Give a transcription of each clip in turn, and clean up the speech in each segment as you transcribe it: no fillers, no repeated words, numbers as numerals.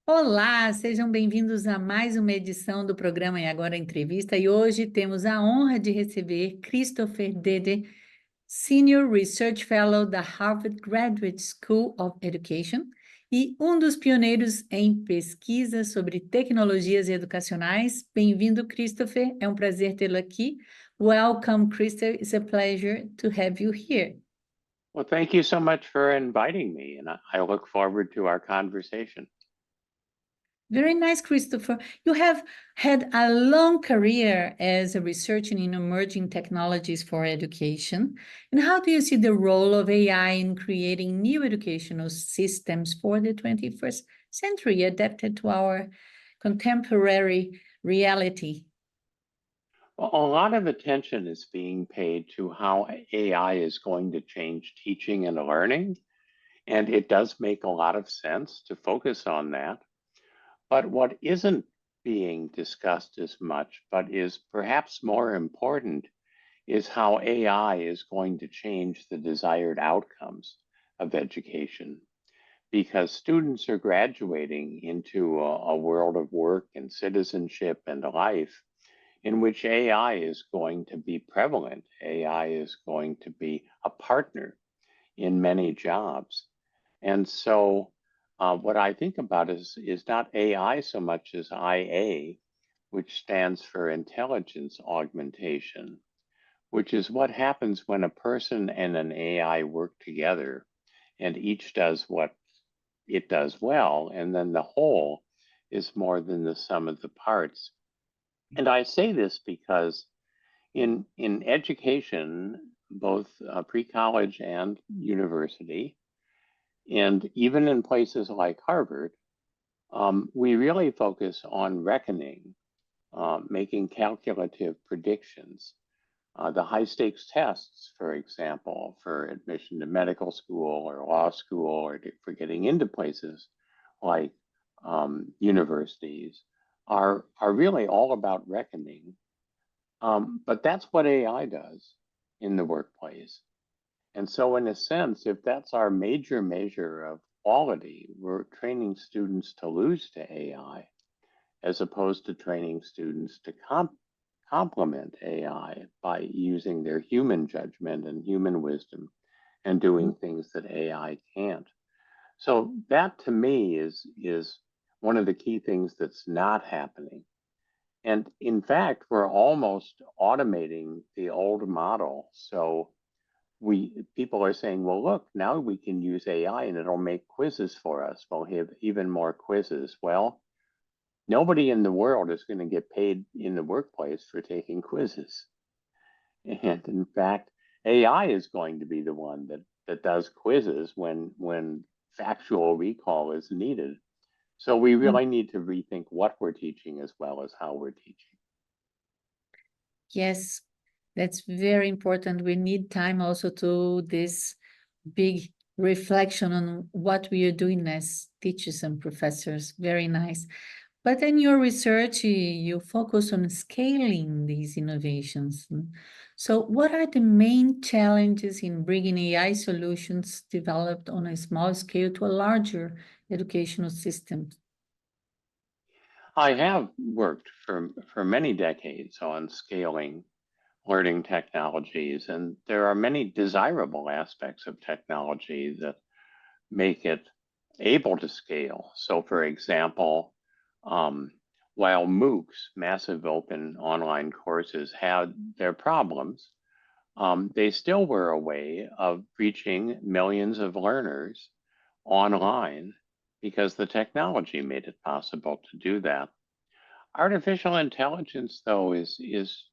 Olá, sejam bem-vindos a mais uma edição do programa IAgora Entrevista e hoje temos a honra de receber Christopher Dede, Senior Research Fellow da Harvard Graduate School of Education e um dos pioneiros em pesquisa sobre tecnologias educacionais. Bem-vindo, Christopher, é um prazer tê-lo aqui. Welcome, Christopher, it's a pleasure to have you here. Well, thank you so much for inviting me, and I look forward to our conversation. Very nice, Christopher. You have had a long career as a researcher in emerging technologies for education. And how do you see the role of AI in creating new educational systems for the 21st century, adapted to our contemporary reality? Well, a lot of attention is being paid to how AI is going to change teaching and learning, and it does make a lot of sense to focus on that. But what isn't being discussed as much, but is perhaps more important, is how AI is going to change the desired outcomes of education. Because students are graduating into a world of work and citizenship and life in which AI is going to be prevalent. AI is going to be a partner in many jobs. And so what I think about is not AI so much as IA, which stands for intelligence augmentation, which is what happens when a person and an AI work together and each does what it does well, and then the whole is more than the sum of the parts. And I say this because in education, both pre-college and university, and even in places like Harvard, we really focus on reckoning, making calculative predictions. The high stakes tests, for example, for admission to medical school or law school or for getting into places like universities are really all about reckoning. But that's what AI does in the workplace. And so in a sense, if that's our major measure of quality, we're training students to lose to AI as opposed to training students to complement AI by using their human judgment and human wisdom and doing things that AI can't. So that to me is one of the key things that's not happening. And in fact, we're almost automating the old model. So people are saying, well, look, now we can use AI and it'll make quizzes for us. We'll have even more quizzes. Well, nobody in the world is going to get paid in the workplace for taking quizzes. And in fact, AI is going to be the one that does quizzes when factual recall is needed. So we really need to rethink what we're teaching as well as how we're teaching. Yes, that's very important. We need time also to this big reflection on what we are doing as teachers and professors. Very nice. But in your research, you focus on scaling these innovations. So what are the main challenges in bringing AI solutions developed on a small scale to a larger educational system? I have worked for many decades on scaling learning technologies, and there are many desirable aspects of technology that make it able to scale. So, for example, while MOOCs, massive open online courses, had their problems, they still were a way of reaching millions of learners online because the technology made it possible to do that. Artificial intelligence, though, is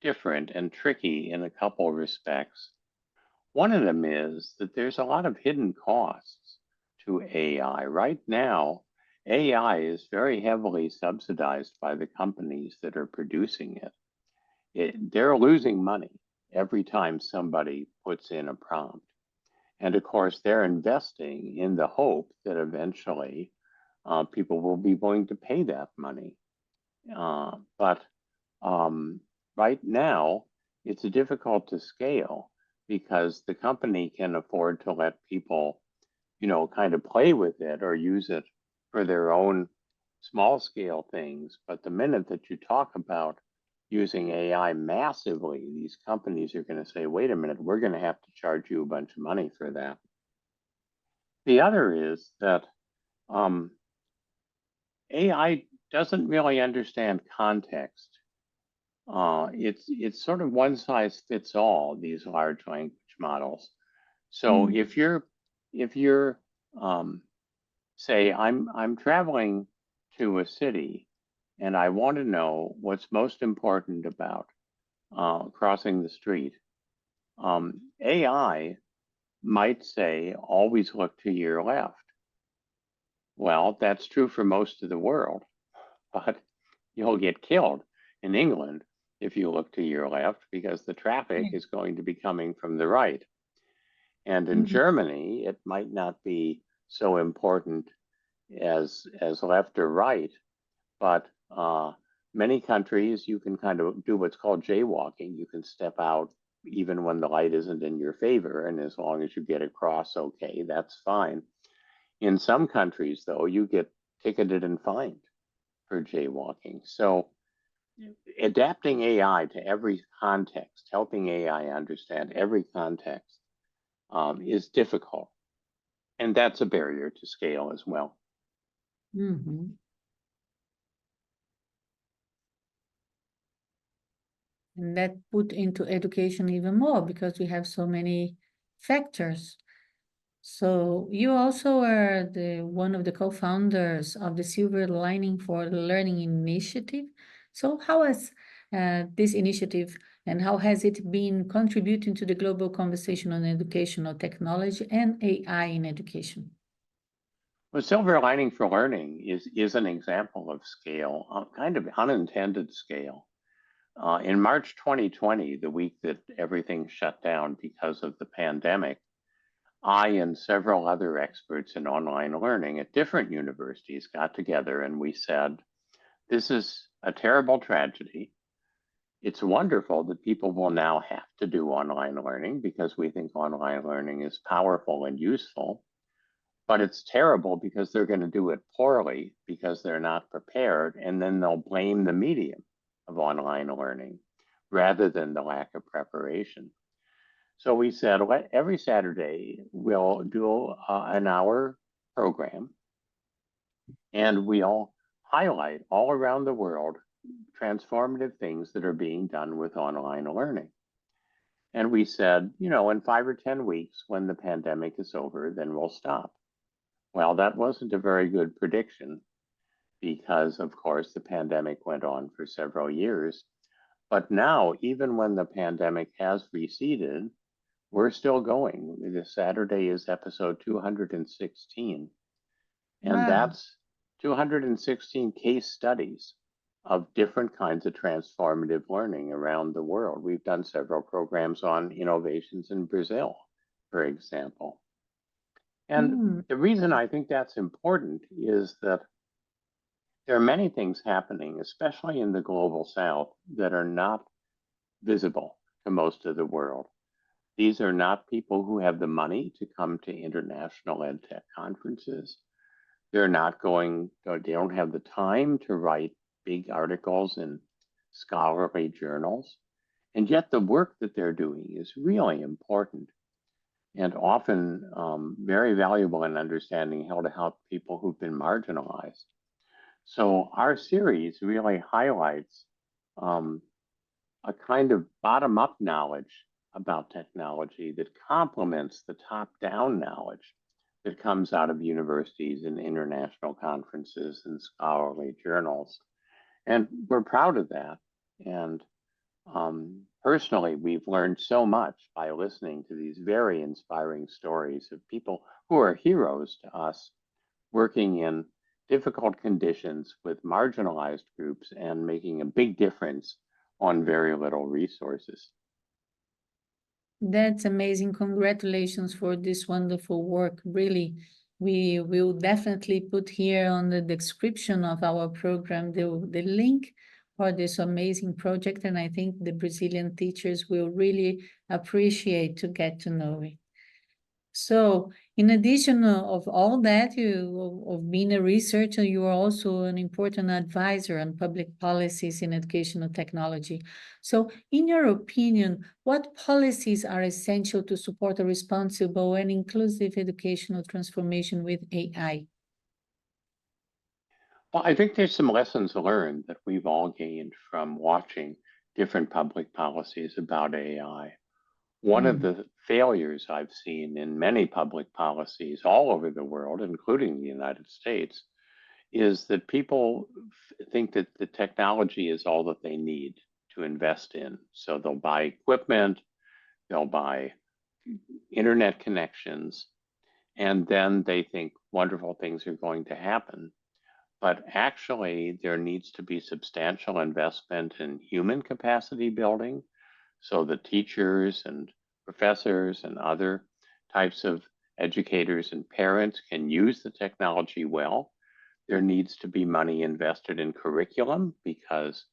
different and tricky in a couple of respects. One of them is that there's a lot of hidden costs to AI. Right now, AI is very heavily subsidized by the companies that are producing it. They're losing money every time somebody puts in a prompt. And of course, they're investing in the hope that eventually people will be willing to pay that money. But right now, it's difficult to scale because the company can afford to let people, kind of play with it or use it for their own small scale things. But the minute that you talk about using AI massively, these companies are going to say, wait a minute, we're going to have to charge you a bunch of money for that. The other is that AI doesn't really understand context. It's sort of one size fits all, these large language models. So if you're say I'm traveling to a city and I want to know what's most important about crossing the street, AI might say always look to your left. Well, that's true for most of the world, but you'll get killed in England if you look to your left, because the traffic is going to be coming from the right. And in Germany, it might not be so important as left or right, but many countries, you can kind of do what's called jaywalking. You can step out even when the light isn't in your favor, and as long as you get across okay, that's fine. In some countries, though, you get ticketed and fined for jaywalking. So adapting AI to every context, helping AI understand every context is difficult. And that's a barrier to scale as well. And that put into education even more because we have so many factors. So you also are one of the co-founders of the Silver Lining for Learning initiative. So how has this initiative and how has it been contributing to the global conversation on educational technology and AI in education? Well, Silver Lining for Learning is an example of scale, kind of unintended scale. In March 2020, the week that everything shut down because of the pandemic, I and several other experts in online learning at different universities got together and we said, this is a terrible tragedy. It's wonderful that people will now have to do online learning because we think online learning is powerful and useful. But it's terrible because they're going to do it poorly because they're not prepared, and then they'll blame the medium of online learning rather than the lack of preparation. So we said, every Saturday we'll do an hour program, and we'll highlight all around the world transformative things that are being done with online learning. And we said, in 5 or 10 weeks, when the pandemic is over, then we'll stop. Well, that wasn't a very good prediction because, of course, the pandemic went on for several years. But now, even when the pandemic has receded, we're still going. This Saturday is episode 216. And that's 216 case studies of different kinds of transformative learning around the world. We've done several programs on innovations in Brazil, for example. And the reason I think that's important is that there are many things happening, especially in the global South, that are not visible to most of the world. These are not people who have the money to come to international EdTech conferences. They're not going, or they don't have the time to write big articles in scholarly journals. And yet the work that they're doing is really important and often very valuable in understanding how to help people who've been marginalized. So our series really highlights a kind of bottom-up knowledge about technology that complements the top-down knowledge that comes out of universities and international conferences and scholarly journals. And we're proud of that. And personally, we've learned so much by listening to these very inspiring stories of people who are heroes to us, working in difficult conditions with marginalized groups and making a big difference on very little resources. That's amazing. Congratulations for this wonderful work. Really, we will definitely put here on the description of our program the link for this amazing project, and I think the Brazilian teachers will really appreciate to get to know it. So, in addition of all that, of being a researcher, you are also an important advisor on public policies in educational technology. So, in your opinion, what policies are essential to support a responsible and inclusive educational transformation with AI? Well, I think there's some lessons learned that we've all gained from watching different public policies about AI. One of the failures I've seen in many public policies all over the world, including the United States, is that people think that the technology is all that they need to invest in. So they'll buy equipment, they'll buy internet connections, and then they think wonderful things are going to happen. But actually, there needs to be substantial investment in human capacity building so the teachers and professors and other types of educators and parents can use the technology well. There needs to be money invested in curriculum because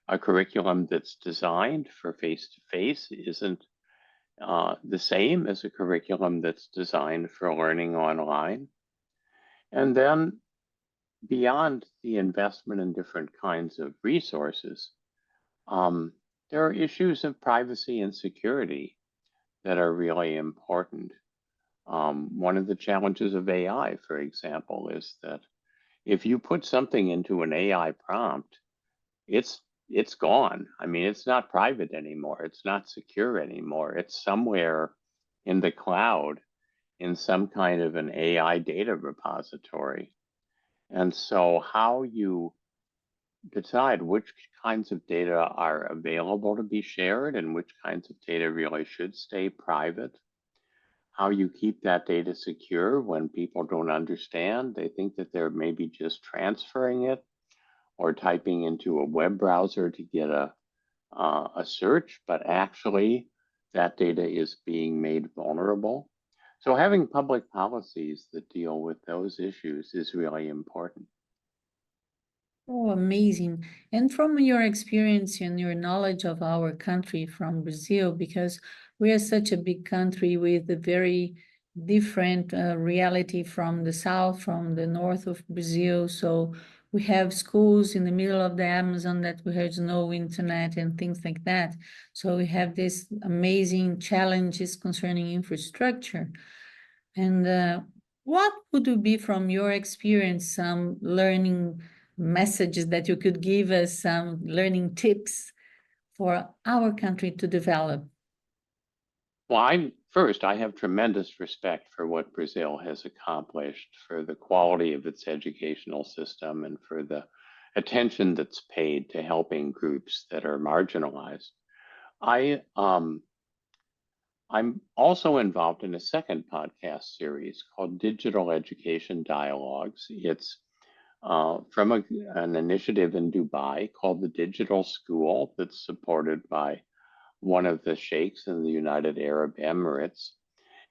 a curriculum that's designed for face-to-face isn't the same as a curriculum that's designed for learning online. And then beyond the investment in different kinds of resources, there are issues of privacy and security that are really important. One of the challenges of AI, for example, is that if you put something into an AI prompt, it's gone. I mean, it's not private anymore. It's not secure anymore. It's somewhere in the cloud in some kind of an AI data repository. And so how you decide which kinds of data are available to be shared and which kinds of data really should stay private, how you keep that data secure when people don't understand. They think that they're maybe just transferring it or typing into a web browser to get a search, but actually that data is being made vulnerable. So having public policies that deal with those issues is really important. Oh, amazing. And from your experience and your knowledge of our country from Brazil, because we are such a big country with a very different reality from the south, from the north of Brazil. So we have schools in the middle of the Amazon that has no internet and things like that. So we have these amazing challenges concerning infrastructure. And what would be, from your experience, some learning messages that you could give us, some learning tips for our country to develop? Well, I have tremendous respect for what Brazil has accomplished, for the quality of its educational system, and for the attention that's paid to helping groups that are marginalized. I'm also involved in a second podcast series called Digital Education Dialogues. It's from an initiative in Dubai called the Digital School that's supported by one of the sheikhs in the United Arab Emirates.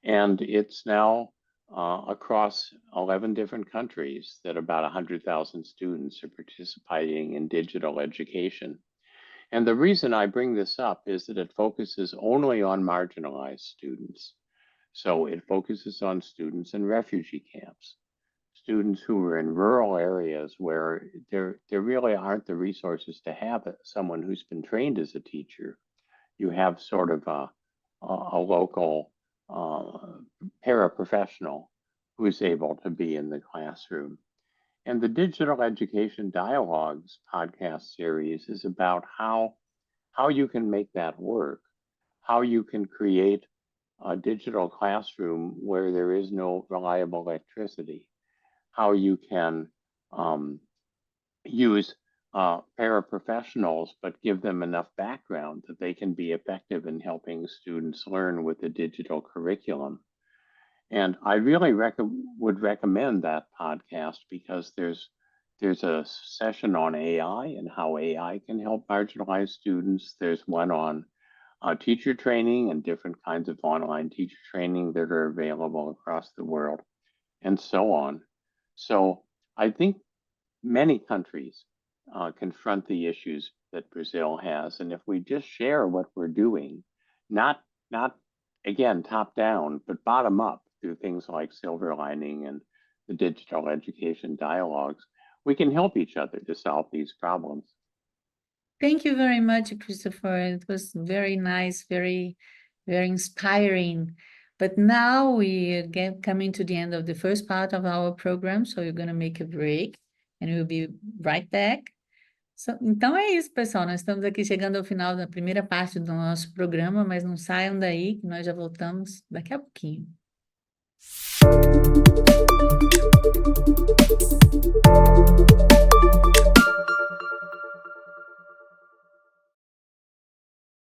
And it's now across 11 different countries that about 100,000 students are participating in digital education. And the reason I bring this up is that it focuses only on marginalized students. So it focuses on students in refugee camps, students who are in rural areas where there really aren't the resources to have someone who's been trained as a teacher. You have sort of a local paraprofessional who's able to be in the classroom. And the Digital Education Dialogues podcast series is about how you can make that work, how you can create a digital classroom where there is no reliable electricity, how you can use paraprofessionals, but give them enough background that they can be effective in helping students learn with the digital curriculum. And I really would recommend that podcast because there's a session on AI and how AI can help marginalized students. There's one on teacher training and different kinds of online teacher training that are available across the world, and so on. So I think many countries confront the issues that Brazil has, and if we just share what we're doing, not again top down, but bottom up, through things like silver lining and the digital education dialogues, we can help each other to solve these problems. Thank you very much, Christopher. It was very nice, very, very inspiring. But now we are coming to the end of the first part of our program, so we're going to make a break and we'll be right back. Então é isso, pessoal. Nós estamos aqui chegando ao final da primeira parte do nosso programa, mas não saiam daí, que nós já voltamos daqui a pouquinho.